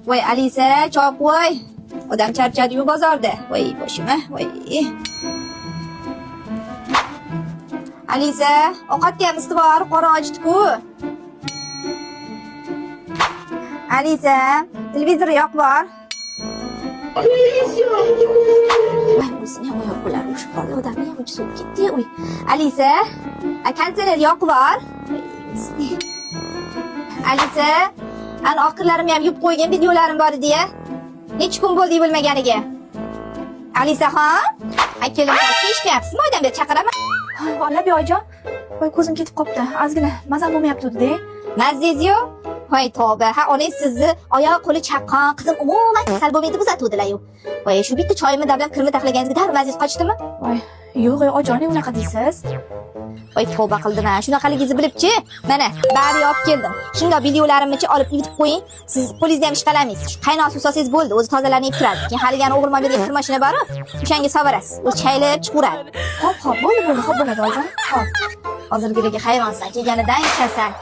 Voy Alisa, choy qo'y. Odam charchadi-yu bozorda. Voy boshim-a, voy. Alisa, ovqatga ham istivor, qorin ochdi-ku. Alisa, televizor yoqbor. Voy, o'zini ham oyoq qo'llari ushib qoldi. Odamni ham uchi so'kib ketdi. Voy. Alisa, konsert yoqbor. Alisa, ana oqirlarimni ham yuvib qo'ygan videolarim bor edi-ya. Necha kun bo'ldi bo'lmaganiga. Alisaxon, keling, ishlayapsizmi? Oydan beri chaqiraman. Valla Oyijon, voy ko'zim ketib qopti. Ozgina mazam bo'lmayapti-da. Mazangiz yo'q? Voy tavba, ha onangiz sizni oyoq qo'li chaqqon, qizim umuman kasal bo'lmaydi kuzatuvdilar-yu. Voy shu bitta choyimni damlab kirma taxlaganingizga darrov mazangiz qochdimi? Voy, yo'q, Oyijon, unaqa deysiz. Voy tavba qildim-a. Shunaqaligingizni bilibchi, mana bari olib keldim. Shunday videolarimni olib yutib qo'ying. Siz qo'lingizda ham ish qalamaysiz. Qaynoq suv solsangiz bo'ldi, o'zi tozalanib turadi. Keyin haligani o'g'irma bergan kir mashina bor-ku, o'shanga sovarasiz. O'zi chaylab chiqaradi. Hop, bo'ldi, xo'p bo'ladi Oyijon. Hop. Hozirgidagi hayvonsan kelganidan kasal.